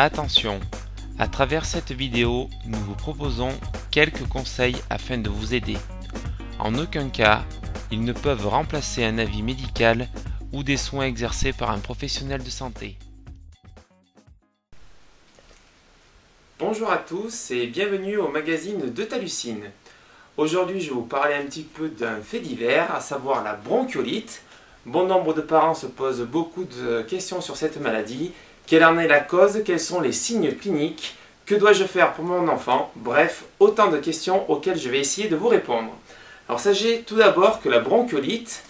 Attention, à travers cette vidéo, nous vous proposons quelques conseils afin de vous aider. En aucun cas, ils ne peuvent remplacer un avis médical ou des soins exercés par un professionnel de santé. Bonjour à tous et bienvenue au magazine de Talucine. Aujourd'hui, je vais vous parler un petit peu d'un fait divers, à savoir la bronchiolite. Bon nombre de parents se posent beaucoup de questions sur cette maladie. Quelle en est la cause? Quels sont les signes cliniques? Que dois-je faire pour mon enfant? Bref, autant de questions auxquelles je vais essayer de vous répondre. Alors sachez tout d'abord que la bronchiolite,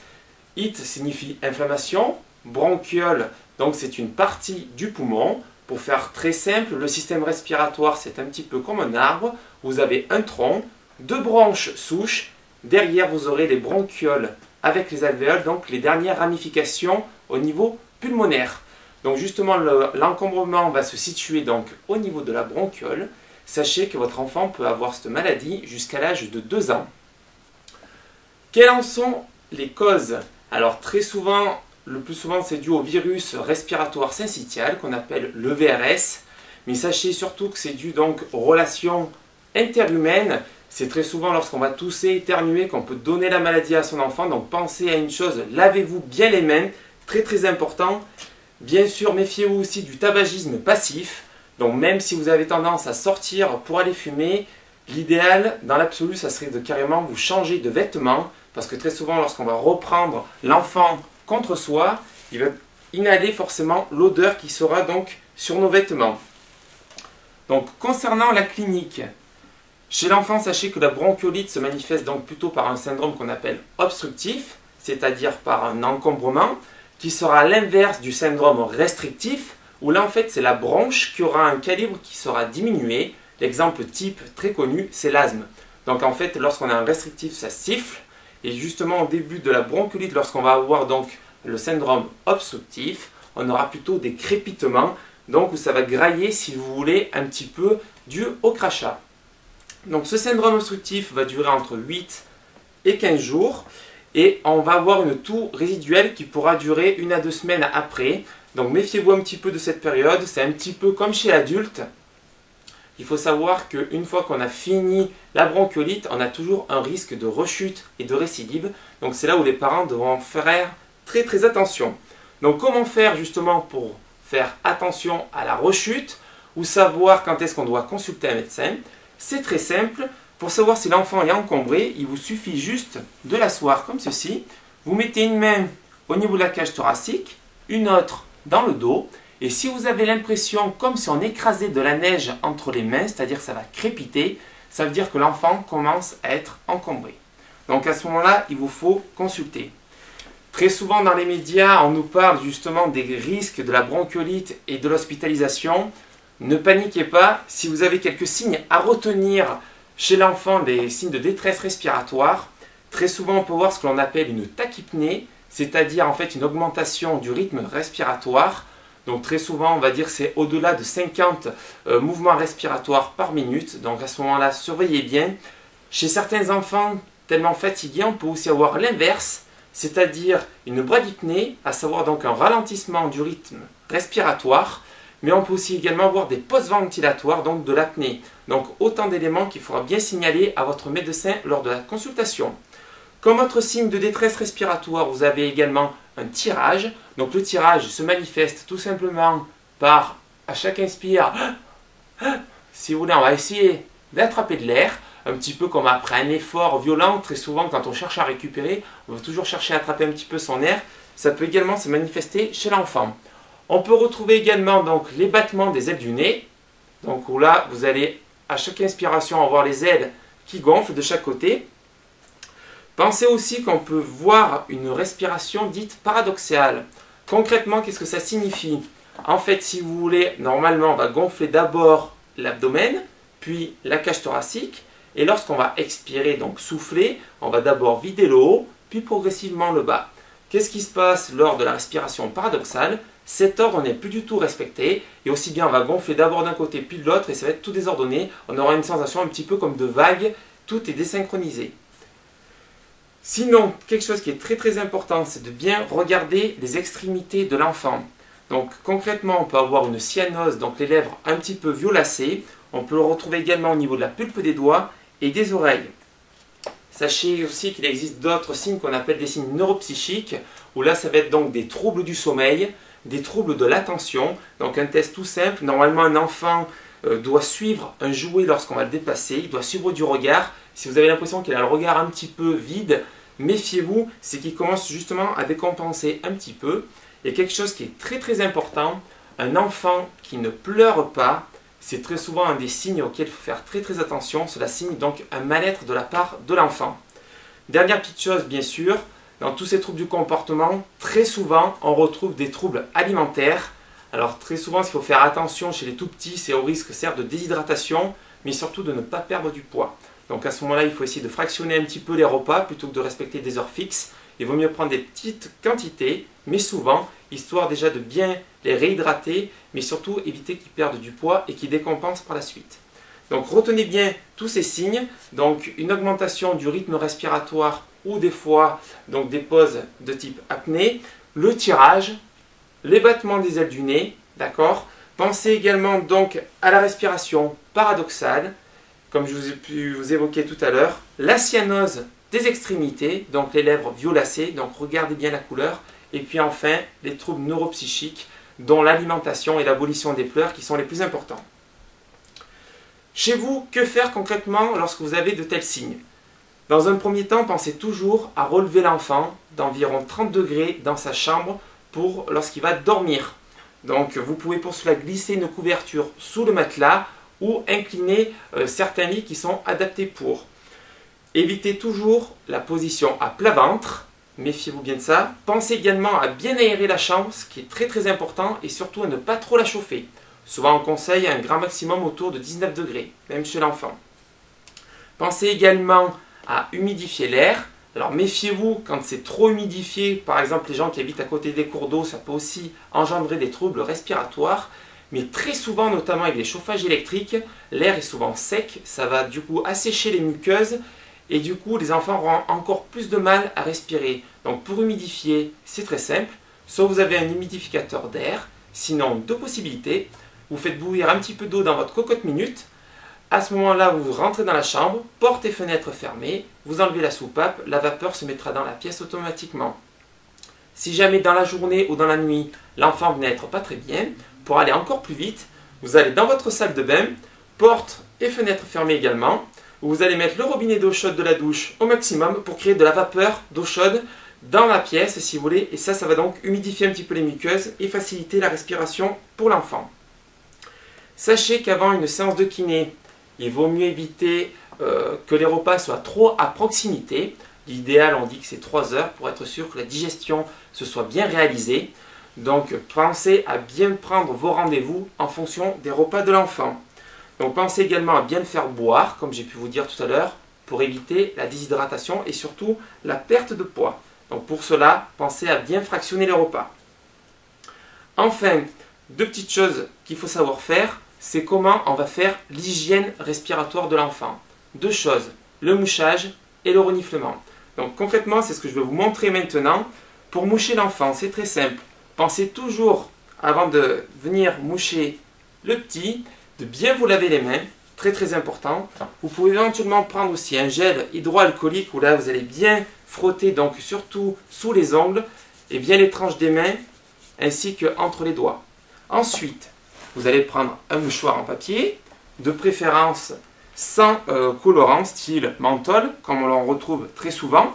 it signifie inflammation, bronchiole, donc c'est une partie du poumon. Pour faire très simple, le système respiratoire c'est un petit peu comme un arbre. Vous avez un tronc, deux branches souches, derrière vous aurez les bronchioles avec les alvéoles, donc les dernières ramifications au niveau pulmonaire. Donc justement l'encombrement va se situer donc au niveau de la bronchiole. Sachez que votre enfant peut avoir cette maladie jusqu'à l'âge de 2 ans. Quelles en sont les causes? Alors très souvent, le plus souvent c'est dû au virus respiratoire syncytial qu'on appelle le VRS. Mais sachez surtout que c'est dû donc aux relations interhumaines. C'est très souvent lorsqu'on va tousser, éternuer qu'on peut donner la maladie à son enfant. Donc pensez à une chose, lavez-vous bien les mains, très important. Bien sûr, méfiez-vous aussi du tabagisme passif. Donc même si vous avez tendance à sortir pour aller fumer, l'idéal, dans l'absolu, ça serait de carrément vous changer de vêtements. Parce que très souvent, lorsqu'on va reprendre l'enfant contre soi, il va inhaler forcément l'odeur qui sera donc sur nos vêtements. Donc concernant la clinique, chez l'enfant, sachez que la bronchiolite se manifeste donc plutôt par un syndrome qu'on appelle obstructif, c'est-à-dire par un encombrement, qui sera à l'inverse du syndrome restrictif, où là en fait c'est la bronche qui aura un calibre qui sera diminué. L'exemple type très connu, c'est l'asthme. Donc en fait, lorsqu'on a un restrictif, ça siffle. Et justement au début de la bronchiolite, lorsqu'on va avoir donc le syndrome obstructif, on aura plutôt des crépitements, donc où ça va grailler, si vous voulez, un petit peu dû au crachat. Donc ce syndrome obstructif va durer entre 8 et 15 jours. Et on va avoir une toux résiduelle qui pourra durer 1 à 2 semaines après. Donc méfiez-vous un petit peu de cette période. C'est un petit peu comme chez l'adulte. Il faut savoir qu'une fois qu'on a fini la bronchiolite, on a toujours un risque de rechute et de récidive. Donc c'est là où les parents devront faire très attention. Donc comment faire justement pour faire attention à la rechute ou savoir quand est-ce qu'on doit consulter un médecin? C'est très simple. Pour savoir si l'enfant est encombré, il vous suffit juste de l'asseoir comme ceci. Vous mettez une main au niveau de la cage thoracique, une autre dans le dos. Et si vous avez l'impression comme si on écrasait de la neige entre les mains, c'est-à-dire que ça va crépiter, ça veut dire que l'enfant commence à être encombré. Donc à ce moment-là, il vous faut consulter. Très souvent dans les médias, on nous parle justement des risques de la bronchiolite et de l'hospitalisation. Ne paniquez pas, si vous avez quelques signes à retenir chez l'enfant, des signes de détresse respiratoire, très souvent on peut voir ce que l'on appelle une tachypnée, c'est-à-dire en fait une augmentation du rythme respiratoire. Donc très souvent on va dire c'est au-delà de 50 mouvements respiratoires par minute. Donc à ce moment-là, surveillez bien. Chez certains enfants tellement fatigués, on peut aussi avoir l'inverse, c'est-à-dire une bradypnée, à savoir donc un ralentissement du rythme respiratoire. Mais on peut aussi également avoir des post-ventilatoires, donc de l'apnée. Donc autant d'éléments qu'il faudra bien signaler à votre médecin lors de la consultation. Comme autre signe de détresse respiratoire, vous avez également un tirage. Donc le tirage se manifeste tout simplement par, à chaque inspire, si vous voulez, on va essayer d'attraper de l'air. Un petit peu comme après un effort violent, très souvent quand on cherche à récupérer, on va toujours chercher à attraper un petit peu son air. Ça peut également se manifester chez l'enfant. On peut retrouver également donc les battements des ailes du nez. Donc où là, vous allez à chaque inspiration avoir les ailes qui gonflent de chaque côté. Pensez aussi qu'on peut voir une respiration dite paradoxale. Concrètement, qu'est-ce que ça signifie? En fait, si vous voulez, normalement, on va gonfler d'abord l'abdomen, puis la cage thoracique. Et lorsqu'on va expirer, donc souffler, on va d'abord vider le haut, puis progressivement le bas. Qu'est-ce qui se passe lors de la respiration paradoxale? Cet ordre n'est plus du tout respecté et aussi bien on va gonfler d'abord d'un côté puis de l'autre et ça va être tout désordonné. On aura une sensation un petit peu comme de vague, tout est désynchronisé. Sinon, quelque chose qui est très important, c'est de bien regarder les extrémités de l'enfant. Donc concrètement, on peut avoir une cyanose, donc les lèvres un petit peu violacées. On peut le retrouver également au niveau de la pulpe des doigts et des oreilles. Sachez aussi qu'il existe d'autres signes qu'on appelle des signes neuropsychiques, où là ça va être donc des troubles du sommeil, des troubles de l'attention. Donc un test tout simple, normalement un enfant doit suivre un jouet lorsqu'on va le déplacer, il doit suivre du regard. Si vous avez l'impression qu'il a le regard un petit peu vide, méfiez-vous, c'est qu'il commence justement à décompenser un petit peu. Et quelque chose qui est très très important, un enfant qui ne pleure pas, c'est très souvent un des signes auxquels il faut faire très très attention. Cela signe donc un mal-être de la part de l'enfant. Dernière petite chose, bien sûr, dans tous ces troubles du comportement, très souvent on retrouve des troubles alimentaires. Alors très souvent, ce qu'il faut faire attention chez les tout petits, c'est au risque certes de déshydratation, mais surtout de ne pas perdre du poids. Donc à ce moment-là, il faut essayer de fractionner un petit peu les repas plutôt que de respecter des heures fixes. Il vaut mieux prendre des petites quantités, mais souvent, histoire déjà de bien les réhydrater, mais surtout éviter qu'ils perdent du poids et qu'ils décompensent par la suite. Donc retenez bien tous ces signes, donc une augmentation du rythme respiratoire ou des fois donc des pauses de type apnée, le tirage, les battements des ailes du nez, d'accord. Pensez également donc à la respiration paradoxale, comme je vous ai pu vous évoquer tout à l'heure, la cyanose des extrémités, donc les lèvres violacées, donc regardez bien la couleur, et puis enfin les troubles neuropsychiques, dont l'alimentation et l'abolition des pleurs qui sont les plus importants. Chez vous, que faire concrètement lorsque vous avez de tels signes? Dans un premier temps, pensez toujours à relever l'enfant d'environ 30 degrés dans sa chambre pour lorsqu'il va dormir. Donc vous pouvez pour cela glisser une couverture sous le matelas ou incliner certains lits qui sont adaptés pour. Évitez toujours la position à plat ventre, méfiez-vous bien de ça. Pensez également à bien aérer la chambre, ce qui est très très important, et surtout à ne pas trop la chauffer. Souvent on conseille un grand maximum autour de 19 degrés, même chez l'enfant. Pensez également à humidifier l'air. Alors méfiez-vous quand c'est trop humidifié, par exemple les gens qui habitent à côté des cours d'eau, ça peut aussi engendrer des troubles respiratoires. Mais très souvent, notamment avec les chauffages électriques, l'air est souvent sec, ça va du coup assécher les muqueuses et du coup les enfants auront encore plus de mal à respirer. Donc pour humidifier, c'est très simple, soit vous avez un humidificateur d'air, sinon deux possibilités, vous faites bouillir un petit peu d'eau dans votre cocotte minute, à ce moment-là vous rentrez dans la chambre, porte et fenêtre fermées, vous enlevez la soupape, la vapeur se mettra dans la pièce automatiquement. Si jamais dans la journée ou dans la nuit, l'enfant venait être pas très bien, pour aller encore plus vite, vous allez dans votre salle de bain, porte et fenêtre fermées également, où vous allez mettre le robinet d'eau chaude de la douche au maximum pour créer de la vapeur d'eau chaude dans la pièce si vous voulez, et ça va donc humidifier un petit peu les muqueuses et faciliter la respiration pour l'enfant. Sachez qu'avant une séance de kiné, il vaut mieux éviter que les repas soient trop à proximité. L'idéal, on dit que c'est 3 heures pour être sûr que la digestion se soit bien réalisée. Donc pensez à bien prendre vos rendez-vous en fonction des repas de l'enfant. Donc pensez également à bien le faire boire, comme j'ai pu vous dire tout à l'heure, pour éviter la déshydratation et surtout la perte de poids. Donc pour cela, pensez à bien fractionner les repas. Enfin, deux petites choses qu'il faut savoir faire, c'est comment on va faire l'hygiène respiratoire de l'enfant. Deux choses, le mouchage et le reniflement. Donc concrètement, c'est ce que je vais vous montrer maintenant. Pour moucher l'enfant, c'est très simple. Pensez toujours, avant de venir moucher le petit, de bien vous laver les mains, très très important. Vous pouvez éventuellement prendre aussi un gel hydroalcoolique où là vous allez bien frotter, donc surtout sous les ongles et bien les tranches des mains ainsi que entre les doigts. Ensuite, vous allez prendre un mouchoir en papier, de préférence sans colorant, style menthol, comme on l'en retrouve très souvent.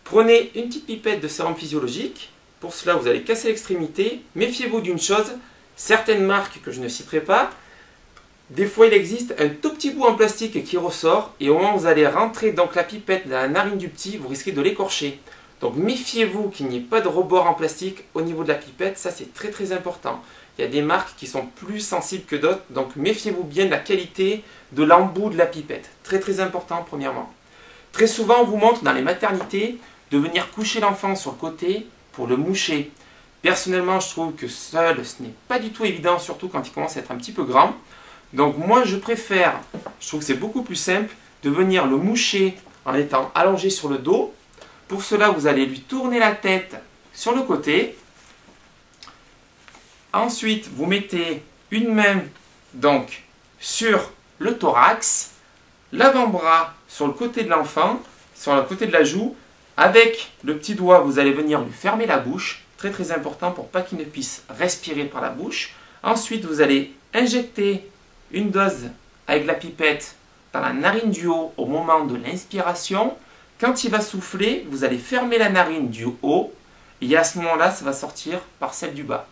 Prenez une petite pipette de sérum physiologique. Pour cela, vous allez casser l'extrémité. Méfiez-vous d'une chose, certaines marques que je ne citerai pas, des fois il existe un tout petit bout en plastique qui ressort et au moment où vous allez rentrer donc la pipette dans la narine du petit, vous risquez de l'écorcher. Donc méfiez-vous qu'il n'y ait pas de rebord en plastique au niveau de la pipette, ça c'est très très important. Il y a des marques qui sont plus sensibles que d'autres, donc méfiez-vous bien de la qualité de l'embout de la pipette. Très très important premièrement. Très souvent on vous montre dans les maternités de venir coucher l'enfant sur le côté pour le moucher. Personnellement je trouve que seul ce n'est pas du tout évident, surtout quand il commence à être un petit peu grand. Donc moi je préfère, je trouve que c'est beaucoup plus simple, de venir le moucher en étant allongé sur le dos. Pour cela vous allez lui tourner la tête sur le côté. Ensuite, vous mettez une main donc sur le thorax, l'avant-bras sur le côté de l'enfant, sur le côté de la joue. Avec le petit doigt, vous allez venir lui fermer la bouche. Très très important pour pas qu'il ne puisse respirer par la bouche. Ensuite, vous allez injecter une dose avec la pipette dans la narine du haut au moment de l'inspiration. Quand il va souffler, vous allez fermer la narine du haut et à ce moment-là, ça va sortir par celle du bas.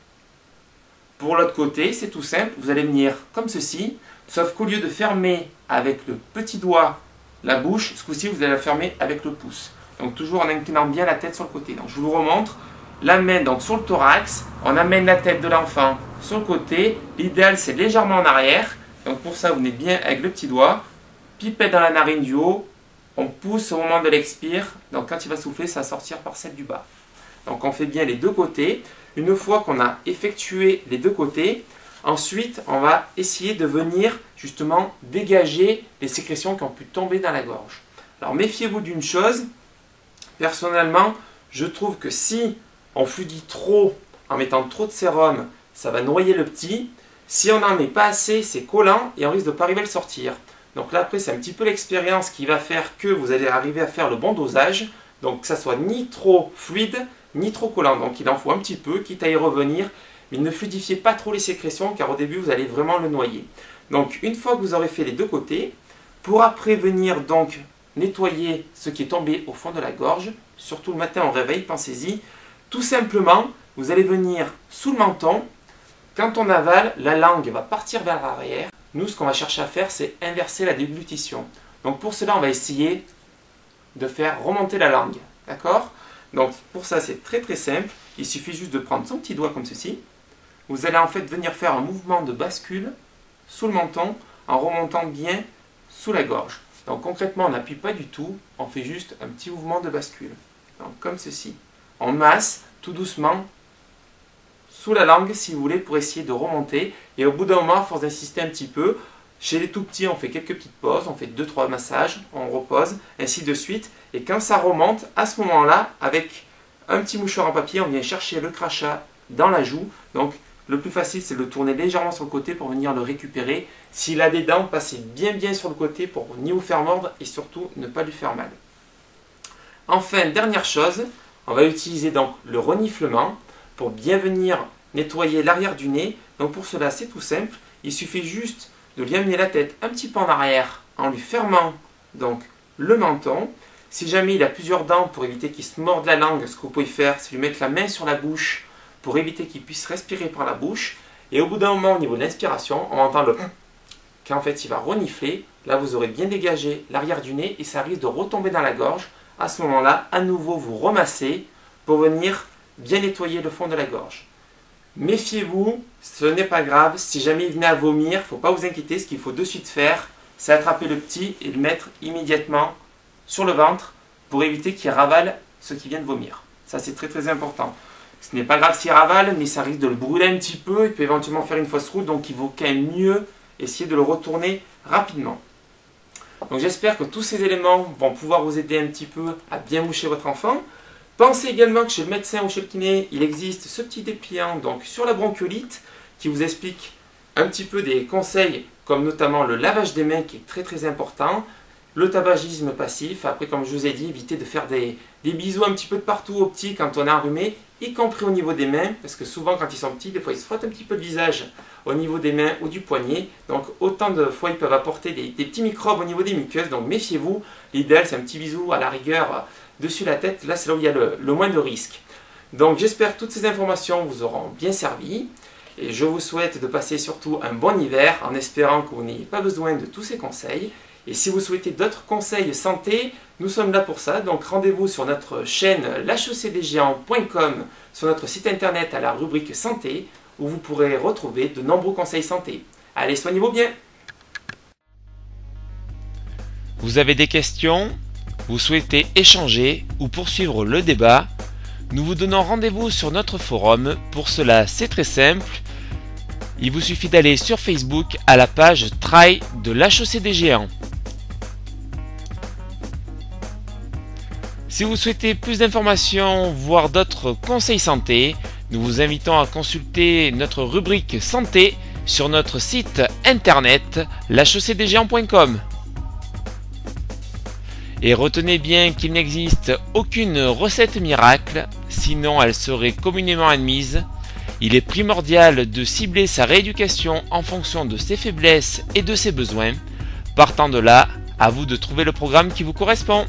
Pour l'autre côté, c'est tout simple, vous allez venir comme ceci, sauf qu'au lieu de fermer avec le petit doigt la bouche, ce coup-ci, vous allez la fermer avec le pouce. Donc toujours en inclinant bien la tête sur le côté. Donc je vous le remontre, la main donc sur le thorax, on amène la tête de l'enfant sur le côté, l'idéal c'est légèrement en arrière. Donc pour ça, vous venez bien avec le petit doigt, pipette dans la narine du haut, on pousse au moment de l'expire, donc quand il va souffler, ça va sortir par celle du bas. Donc on fait bien les deux côtés. Une fois qu'on a effectué les deux côtés, ensuite on va essayer de venir justement dégager les sécrétions qui ont pu tomber dans la gorge. Alors méfiez-vous d'une chose, personnellement je trouve que si on fluidifie trop en mettant trop de sérum, ça va noyer le petit. Si on n'en met pas assez, c'est collant et on risque de ne pas arriver à le sortir. Donc là après c'est un petit peu l'expérience qui va faire que vous allez arriver à faire le bon dosage. Donc que ça soit ni trop fluide, ni trop collant. Donc il en faut un petit peu, quitte à y revenir. Mais ne fluidifiez pas trop les sécrétions car au début vous allez vraiment le noyer. Donc une fois que vous aurez fait les deux côtés, pour après venir donc nettoyer ce qui est tombé au fond de la gorge, surtout le matin au réveil, pensez-y. Tout simplement, vous allez venir sous le menton. Quand on avale, la langue va partir vers l'arrière. Nous, ce qu'on va chercher à faire, c'est inverser la déglutition. Donc pour cela, on va essayer de faire remonter la langue. D'accord? Donc pour ça, c'est très très simple. Il suffit juste de prendre son petit doigt comme ceci. Vous allez en fait venir faire un mouvement de bascule sous le menton en remontant bien sous la gorge. Donc concrètement, on n'appuie pas du tout. On fait juste un petit mouvement de bascule. Donc comme ceci. On masse tout doucement sous la langue si vous voulez pour essayer de remonter. Et au bout d'un moment, à force d'insister un petit peu, chez les tout petits, on fait quelques petites pauses, on fait 2-3 massages, on repose, ainsi de suite. Et quand ça remonte, à ce moment-là, avec un petit mouchoir en papier, on vient chercher le crachat dans la joue. Donc le plus facile, c'est de le tourner légèrement sur le côté pour venir le récupérer. S'il a des dents, passez bien sur le côté pour ni vous faire mordre et surtout ne pas lui faire mal. Enfin, dernière chose, on va utiliser donc le reniflement pour bien venir nettoyer l'arrière du nez. Donc pour cela, c'est tout simple. Il suffit juste de lui amener la tête un petit peu en arrière en lui fermant donc le menton. Si jamais il a plusieurs dents, pour éviter qu'il se morde la langue, ce que vous pouvez faire, c'est lui mettre la main sur la bouche pour éviter qu'il puisse respirer par la bouche. Et au bout d'un moment, au niveau de l'inspiration, on entend le qu'en fait il va renifler. Là, vous aurez bien dégagé l'arrière du nez et ça risque de retomber dans la gorge. À ce moment-là, à nouveau, vous remassez pour venir bien nettoyer le fond de la gorge. Méfiez-vous, ce n'est pas grave. Si jamais il venait à vomir, il ne faut pas vous inquiéter. Ce qu'il faut de suite faire, c'est attraper le petit et le mettre immédiatement sur le ventre pour éviter qu'il ravale ce qui vient de vomir. Ça, c'est très très important. Ce n'est pas grave s'il ravale, mais ça risque de le brûler un petit peu. Il peut éventuellement faire une fausse route, donc il vaut quand même mieux essayer de le retourner rapidement. Donc j'espère que tous ces éléments vont pouvoir vous aider un petit peu à bien moucher votre enfant. Pensez également que chez le médecin ou chez le kiné, il existe ce petit dépliant donc sur la bronchiolite qui vous explique un petit peu des conseils comme notamment le lavage des mains qui est très très important, le tabagisme passif. Après, comme je vous ai dit, évitez de faire des bisous un petit peu de partout aux petits quand on est enrhumé, y compris au niveau des mains, parce que souvent quand ils sont petits, des fois ils se frottent un petit peu le visage au niveau des mains ou du poignet. Donc autant de fois ils peuvent apporter des petits microbes au niveau des muqueuses, donc méfiez-vous. L'idéal c'est un petit bisou à la rigueur dessus la tête, là c'est là où il y a le moins de risques. Donc j'espère que toutes ces informations vous auront bien servi. Et je vous souhaite de passer surtout un bon hiver en espérant que vous n'ayez pas besoin de tous ces conseils. Et si vous souhaitez d'autres conseils santé, nous sommes là pour ça. Donc rendez-vous sur notre chaîne lachaussée-des-géants.com, sur notre site internet à la rubrique santé, où vous pourrez retrouver de nombreux conseils santé. Allez, soignez-vous bien! Vous avez des questions? Vous souhaitez échanger ou poursuivre le débat? Nous vous donnons rendez-vous sur notre forum. Pour cela, c'est très simple. Il vous suffit d'aller sur Facebook à la page Try de la Chaussée des Géants. Si vous souhaitez plus d'informations, voire d'autres conseils santé, Nous vous invitons à consulter notre rubrique santé sur notre site internet lhecdgéant.com. Et retenez bien qu'il n'existe aucune recette miracle, sinon elle serait communément admise. Il est primordial de cibler sa rééducation en fonction de ses faiblesses et de ses besoins. Partant de là, à vous de trouver le programme qui vous correspond.